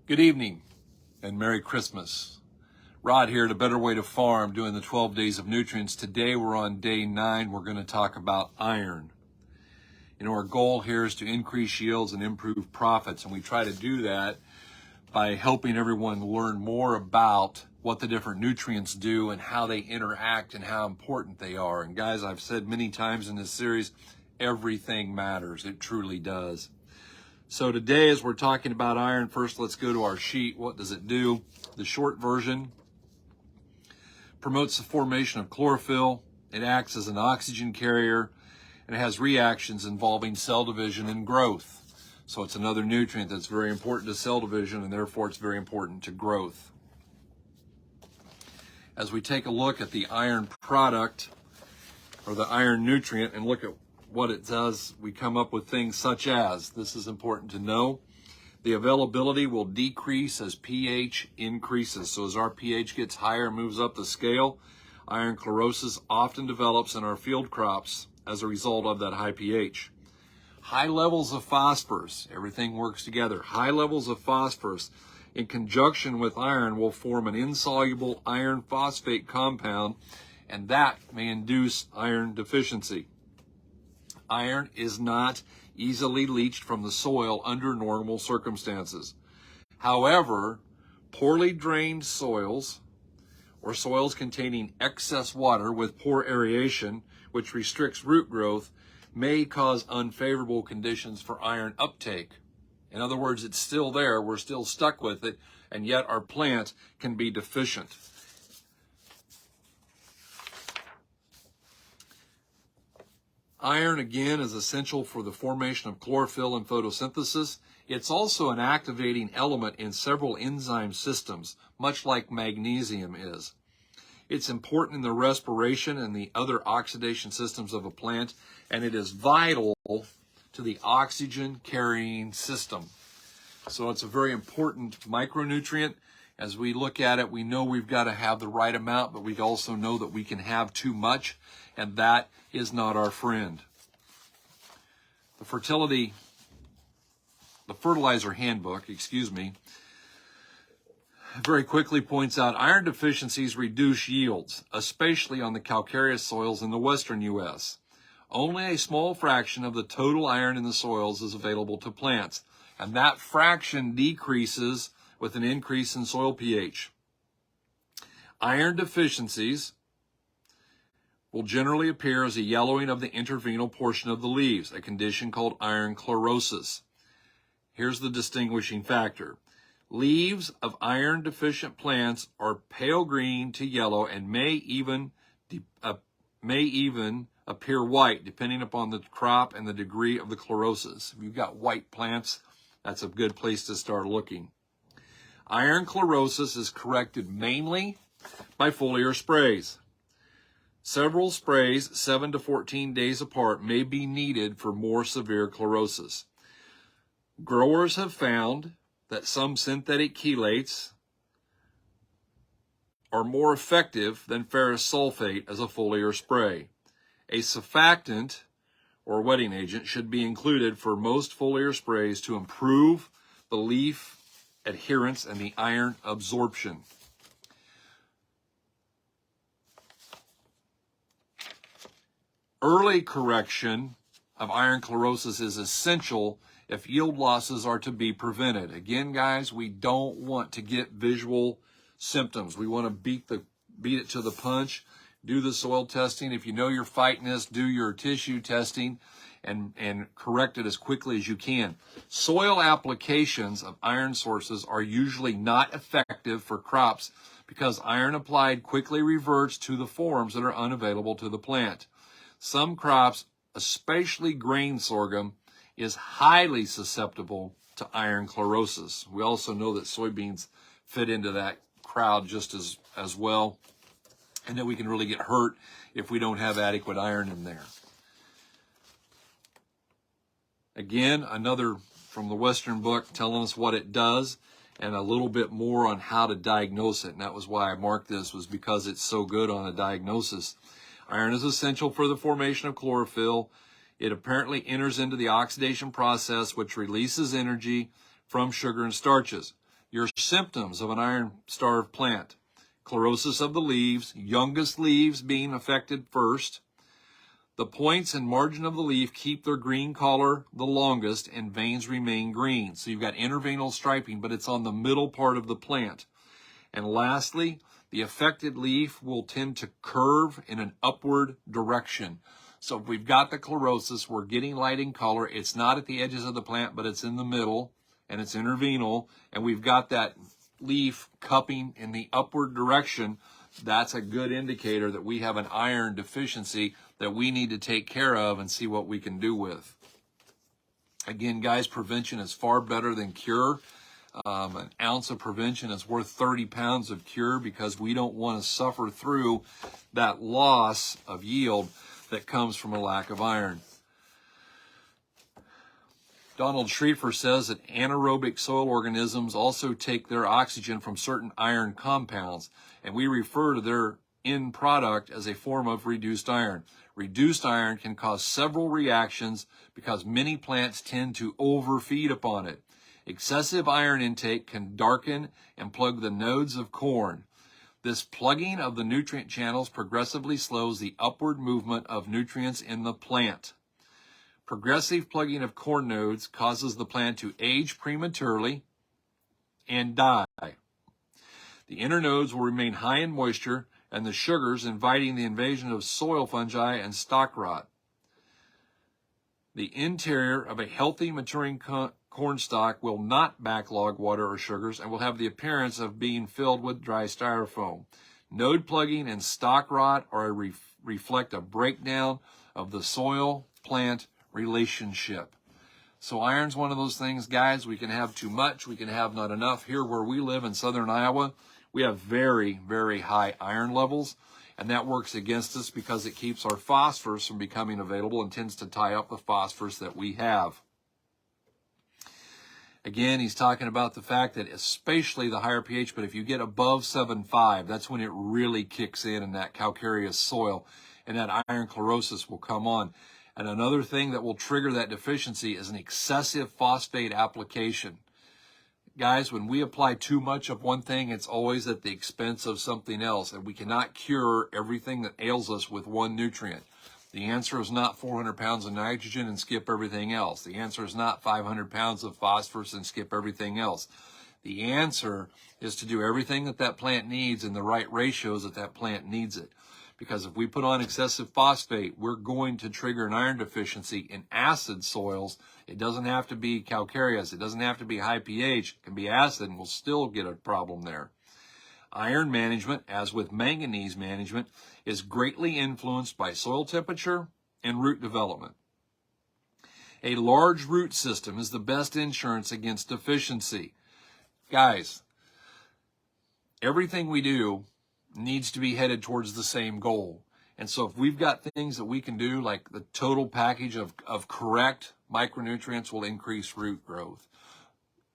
Good evening and Merry Christmas. Rod here at A Better Way to Farm doing the 12 days of nutrients. Today we're on day 9. We're going to talk about iron. Our goal here is to increase yields and improve profits, and we try to do that by helping everyone learn more about what the different nutrients do and how they interact and how important they are. And guys, I've said many times in this series, everything matters. It truly does. So today, as we're talking about iron, first let's go to our sheet. What does it do? The short version promotes the formation of chlorophyll. It acts as an oxygen carrier, and it has reactions involving cell division and growth. So it's another nutrient that's very important to cell division, and therefore it's very important to growth. As we take a look at the iron product, or the iron nutrient, and look at what it does, we come up with things such as, this is important to know, the availability will decrease as pH increases. So as our pH gets higher and moves up the scale, iron chlorosis often develops in our field crops as a result of that high pH. High levels of phosphorus, everything works together. High levels of phosphorus in conjunction with iron will form an insoluble iron phosphate compound, and that may induce iron deficiency. Iron is not easily leached from the soil under normal circumstances. However, poorly drained soils or soils containing excess water with poor aeration, which restricts root growth, may cause unfavorable conditions for iron uptake. In other words, it's still there, we're still stuck with it, and yet our plant can be deficient. Iron, again, is essential for the formation of chlorophyll and photosynthesis. It's also an activating element in several enzyme systems, much like magnesium is. It's important in the respiration and the other oxidation systems of a plant, and it is vital to the oxygen carrying system. So it's a very important micronutrient. As we look at it, we know we've got to have the right amount, but we also know that we can have too much, and that is not our friend. The fertilizer handbook, very quickly points out iron deficiencies reduce yields, especially on the calcareous soils in the western U.S. Only a small fraction of the total iron in the soils is available to plants, and that fraction decreases with an increase in soil pH. Iron deficiencies will generally appear as a yellowing of the interveinal portion of the leaves, a condition called iron chlorosis. Here's the distinguishing factor. Leaves of iron deficient plants are pale green to yellow and may even appear white depending upon the crop and the degree of the chlorosis. If you've got white plants, that's a good place to start looking. Iron chlorosis is corrected mainly by foliar sprays. Several sprays, 7 to 14 days apart, may be needed for more severe chlorosis. Growers have found that some synthetic chelates are more effective than ferrous sulfate as a foliar spray. A surfactant or wetting agent should be included for most foliar sprays to improve the leaf adherence and the iron absorption. Early correction of iron chlorosis is essential if yield losses are to be prevented. Again, guys, we don't want to get visual symptoms. We want to beat it to the punch. Do the soil testing. If you know you're fighting this, do your tissue testing and correct it as quickly as you can. Soil applications of iron sources are usually not effective for crops because iron applied quickly reverts to the forms that are unavailable to the plant. Some crops, especially grain sorghum, is highly susceptible to iron chlorosis. We also know that soybeans fit into that crowd just as well, and that we can really get hurt if we don't have adequate iron in there. Again, another from the Western book telling us what it does and a little bit more on how to diagnose it. And that was why I marked this, was because it's so good on a diagnosis. Iron is essential for the formation of chlorophyll. It apparently enters into the oxidation process, which releases energy from sugar and starches. Your symptoms of an iron-starved plant: chlorosis of the leaves, youngest leaves being affected first. The points and margin of the leaf keep their green color the longest, and veins remain green. So you've got interveinal striping, but it's on the middle part of the plant. And lastly, the affected leaf will tend to curve in an upward direction. So if we've got the chlorosis, we're getting light in color. It's not at the edges of the plant, but it's in the middle, and it's interveinal, and we've got that leaf cupping in the upward direction. That's a good indicator that we have an iron deficiency that we need to take care of and see what we can do with. Again, guys, prevention is far better than cure. An ounce of prevention is worth 30 pounds of cure, because we don't want to suffer through that loss of yield that comes from a lack of iron. Donald Schrieffer says that anaerobic soil organisms also take their oxygen from certain iron compounds, and we refer to their end product as a form of reduced iron. Reduced iron can cause several reactions because many plants tend to overfeed upon it. Excessive iron intake can darken and plug the nodes of corn. This plugging of the nutrient channels progressively slows the upward movement of nutrients in the plant. Progressive plugging of corn nodes causes the plant to age prematurely and die. The inner nodes will remain high in moisture, and the sugars inviting the invasion of soil fungi and stalk rot. The interior of a healthy maturing corn stalk will not backlog water or sugars and will have the appearance of being filled with dry styrofoam. Node plugging and stalk rot reflect a breakdown of the soil-plant relationship. So iron's one of those things, guys. We can have too much, we can have not enough. Here where we live in southern Iowa, we have very, very high iron levels, and that works against us because it keeps our phosphorus from becoming available and tends to tie up the phosphorus that we have. Again, he's talking about the fact that especially the higher pH, but if you get above 7.5, that's when it really kicks in that calcareous soil, and that iron chlorosis will come on. And another thing that will trigger that deficiency is an excessive phosphate application. Guys, when we apply too much of one thing, it's always at the expense of something else, and we cannot cure everything that ails us with one nutrient. The answer is not 400 pounds of nitrogen and skip everything else. The answer is not 500 pounds of phosphorus and skip everything else. The answer is to do everything that that plant needs in the right ratios that that plant needs it. Because if we put on excessive phosphate, we're going to trigger an iron deficiency in acid soils. It doesn't have to be calcareous. It doesn't have to be high pH. It can be acid, and we'll still get a problem there. Iron management, as with manganese management, is greatly influenced by soil temperature and root development. A large root system is the best insurance against deficiency. Guys, everything we do needs to be headed towards the same goal. And so if we've got things that we can do, like the total package of correct micronutrients will increase root growth.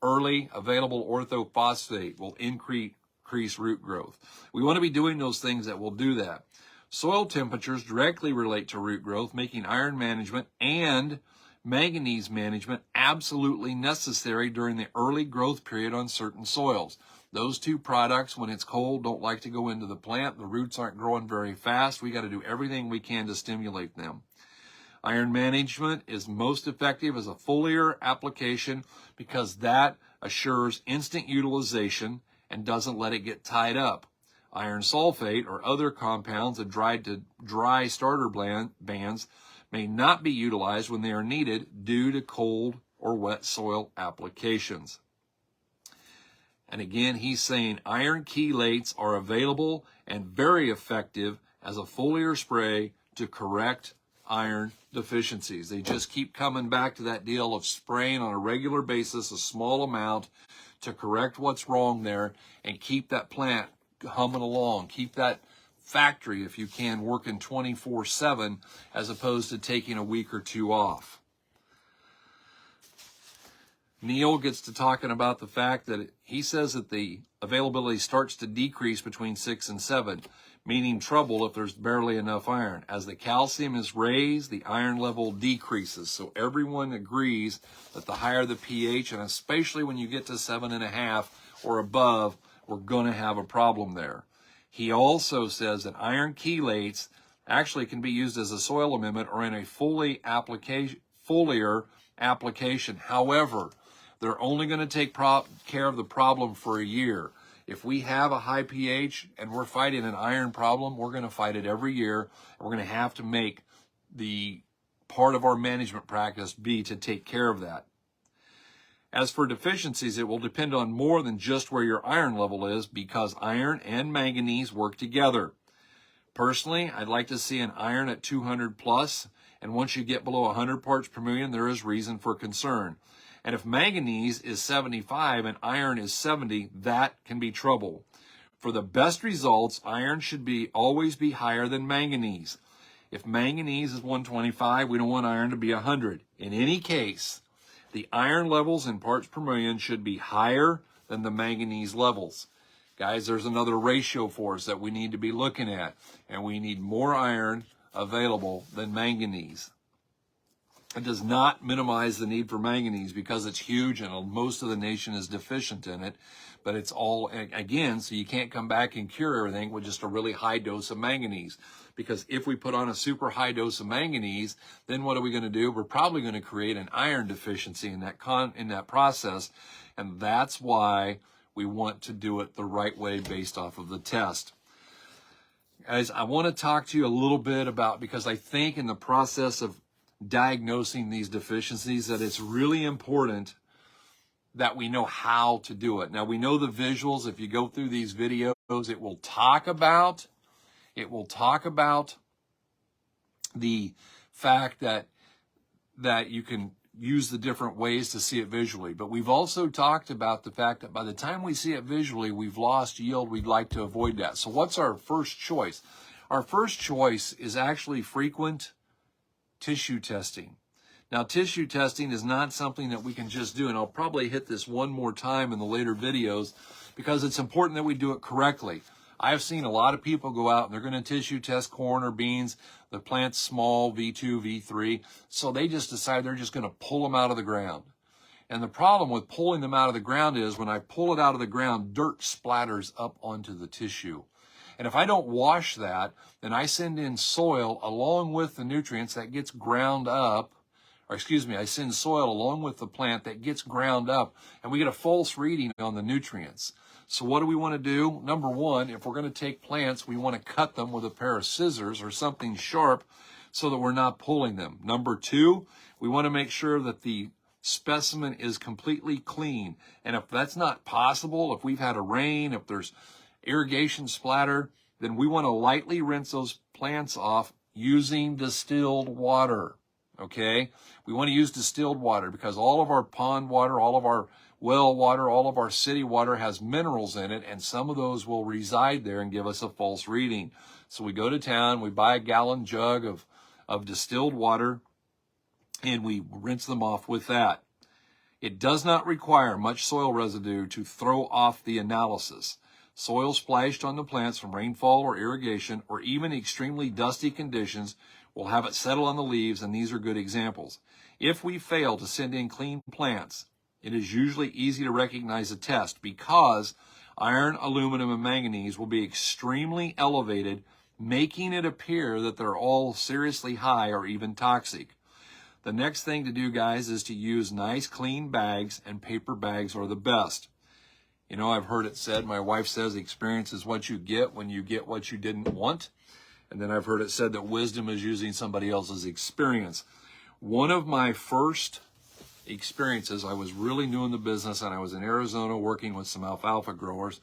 Early available orthophosphate will increase root growth. We want to be doing those things that will do that. Soil temperatures directly relate to root growth, making iron management and manganese management absolutely necessary during the early growth period on certain soils. Those two products, when it's cold, don't like to go into the plant. The roots aren't growing very fast. We got to do everything we can to stimulate them. Iron management is most effective as a foliar application because that assures instant utilization and doesn't let it get tied up. Iron sulfate or other compounds of dry starter bands may not be utilized when they are needed due to cold or wet soil applications. And again, he's saying iron chelates are available and very effective as a foliar spray to correct iron deficiencies. They just keep coming back to that deal of spraying on a regular basis, a small amount, to correct what's wrong there and keep that plant humming along. Keep that factory, if you can, working 24/7 as opposed to taking a week or two off. Neil gets to talking about the fact that he says that the availability starts to decrease between 6 and 7, meaning trouble if there's barely enough iron. As the calcium is raised, the iron level decreases. So everyone agrees that the higher the pH, and especially when you get to 7.5, or above, we're going to have a problem there. He also says that iron chelates actually can be used as a soil amendment or in a foliar application. However, they're only going to take care of the problem for a year. If we have a high pH and we're fighting an iron problem, we're going to fight it every year. And we're going to have to make the part of our management practice be to take care of that. As for deficiencies, it will depend on more than just where your iron level is, because iron and manganese work together. Personally, I'd like to see an iron at 200 plus, and once you get below 100 parts per million, there is reason for concern. And if manganese is 75 and iron is 70, that can be trouble. For the best results, iron should always be higher than manganese. If manganese is 125, we don't want iron to be 100. In any case, the iron levels in parts per million should be higher than the manganese levels. Guys, there's another ratio for us that we need to be looking at, and we need more iron available than manganese. It does not minimize the need for manganese because it's huge and most of the nation is deficient in it, but it's all, again, so you can't come back and cure everything with just a really high dose of manganese. Because if we put on a super high dose of manganese, then what are we going to do? We're probably going to create an iron deficiency in that process, and that's why we want to do it the right way based off of the test. Guys, I want to talk to you a little bit about, because I think in the process of diagnosing these deficiencies that it's really important that we know how to do it. Now, we know the visuals. If you go through these videos, it will talk about the fact that you can use the different ways to see it visually. But we've also talked about the fact that by the time we see it visually, we've lost yield. We'd like to avoid that. So what's our first choice? Our first choice is actually frequent tissue testing. Now, tissue testing is not something that we can just do, and I'll probably hit this one more time in the later videos because it's important that we do it correctly. I've seen a lot of people go out and they're going to tissue test corn or beans. The plant's small, V2, V3, so they just decide they're just going to pull them out of the ground. And the problem with pulling them out of the ground is when I pull it out of the ground, dirt splatters up onto the tissue. And if I don't wash that, then I send in soil along with the nutrients that gets ground up, or excuse me, I send soil along with the plant that gets ground up, and we get a false reading on the nutrients. So what do we want to do? Number one, if we're going to take plants, we want to cut them with a pair of scissors or something sharp so that we're not pulling them. Number two, we want to make sure that the specimen is completely clean. And if that's not possible, if we've had a rain, if there's irrigation splatter, then we want to lightly rinse those plants off using distilled water. Okay? We want to use distilled water because all of our pond water, all of our well water, all of our city water has minerals in it, and some of those will reside there and give us a false reading. So we go to town, we buy a gallon jug of distilled water, and we rinse them off with that. It does not require much soil residue to throw off the analysis. Soil splashed on the plants from rainfall or irrigation, or even extremely dusty conditions, will have it settle on the leaves, and these are good examples. If we fail to send in clean plants, it is usually easy to recognize a test because iron, aluminum, and manganese will be extremely elevated, making it appear that they're all seriously high or even toxic. The next thing to do, guys, is to use nice clean bags, and paper bags are the best. You know, I've heard it said, my wife says experience is what you get when you get what you didn't want. And then I've heard it said that wisdom is using somebody else's experience. One of my first experiences, I was really new in the business, and I was in Arizona working with some alfalfa growers,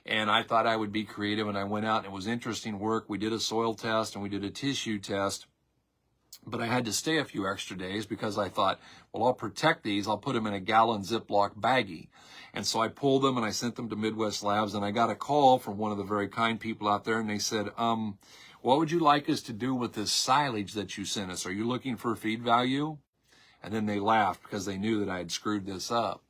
and I thought I would be creative, and I went out, and it was interesting work. We did a soil test and we did a tissue test, but I had to stay a few extra days because I thought, well, I'll protect these. I'll put them in a gallon Ziploc baggie. And so I pulled them and I sent them to Midwest Labs, and I got a call from one of the very kind people out there, and they said, what would you like us to do with this silage that you sent us? Are you looking for feed value? And then they laughed because they knew that I had screwed this up.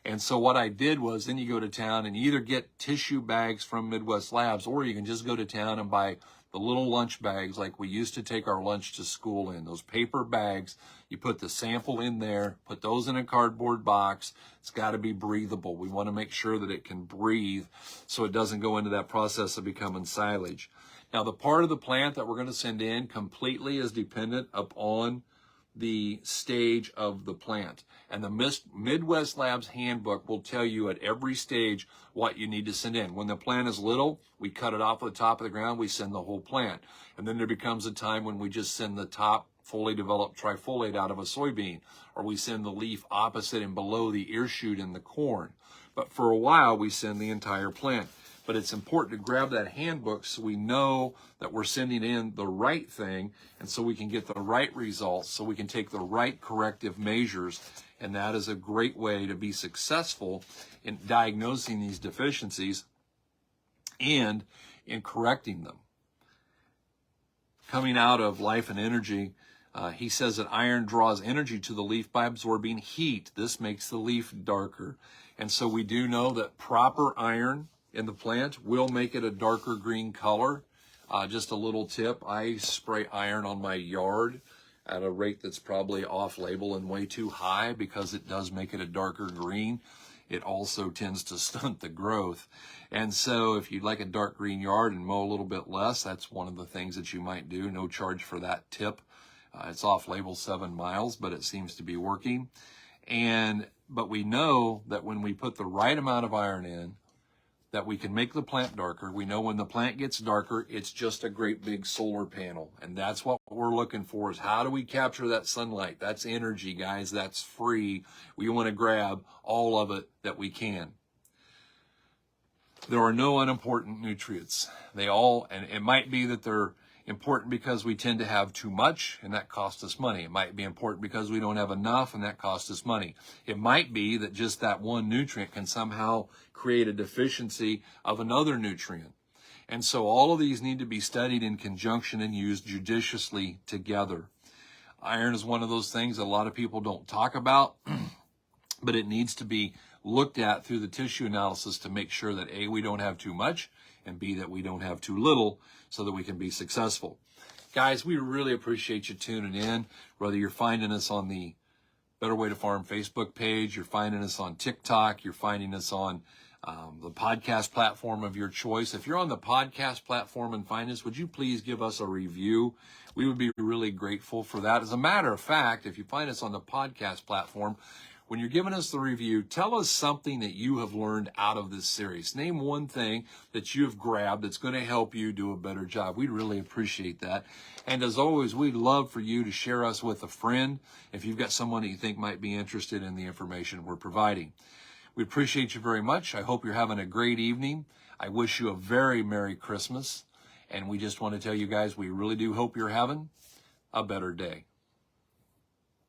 And so what I did was, then you go to town and you either get tissue bags from Midwest Labs, or you can just go to town and buy the little lunch bags like we used to take our lunch to school in, those paper bags. You put the sample in there, put those in a cardboard box. It's got to be breathable. We want to make sure that it can breathe so it doesn't go into that process of becoming silage. Now, the part of the plant that we're going to send in completely is dependent upon the stage of the plant. And the Midwest Labs handbook will tell you at every stage what you need to send in. When the plant is little, we cut it off at the top of the ground, we send the whole plant. And then there becomes a time when we just send the top fully developed trifoliate out of a soybean, or we send the leaf opposite and below the ear shoot in the corn. But for a while, we send the entire plant. But it's important to grab that handbook so we know that we're sending in the right thing, and so we can get the right results, so we can take the right corrective measures. And that is a great way to be successful in diagnosing these deficiencies and in correcting them. Coming out of Life and Energy, he says that iron draws energy to the leaf by absorbing heat. This makes the leaf darker. And so we do know that proper iron in the plant will make it a darker green color. Just a little tip, I spray iron on my yard at a rate that's probably off-label and way too high because it does make it a darker green. It also tends to stunt the growth. And so if you'd like a dark green yard and mow a little bit less, that's one of the things that you might do. No charge for that tip. It's off-label 7 miles, but it seems to be working. But we know that when we put the right amount of iron in, that we can make the plant darker. We know when the plant gets darker, it's just a great big solar panel. And that's what we're looking for, is how do we capture that sunlight? That's energy, guys. That's free. We want to grab all of it that we can. There are no unimportant nutrients. They all, and it might be that they're important because we tend to have too much, and that costs us money. It might be important because we don't have enough, and that costs us money. It might be that just that one nutrient can somehow create a deficiency of another nutrient. And so all of these need to be studied in conjunction and used judiciously together. Iron is one of those things that a lot of people don't talk about, but it needs to be looked at through the tissue analysis to make sure that A, we don't have too much, and B, that we don't have too little, so that we can be successful. Guys, we really appreciate you tuning in, whether you're finding us on the Better Way to Farm Facebook page, you're finding us on TikTok, you're finding us on the podcast platform of your choice. If you're on the podcast platform and find us, would you please give us a review? We would be really grateful for that. As a matter of fact, if you find us on the podcast platform, when you're giving us the review, tell us something that you have learned out of this series. Name one thing that you have grabbed that's going to help you do a better job. We'd really appreciate that. And as always, we'd love for you to share us with a friend if you've got someone that you think might be interested in the information we're providing. We appreciate you very much. I hope you're having a great evening. I wish you a very Merry Christmas. And we just want to tell you guys, we really do hope you're having a better day.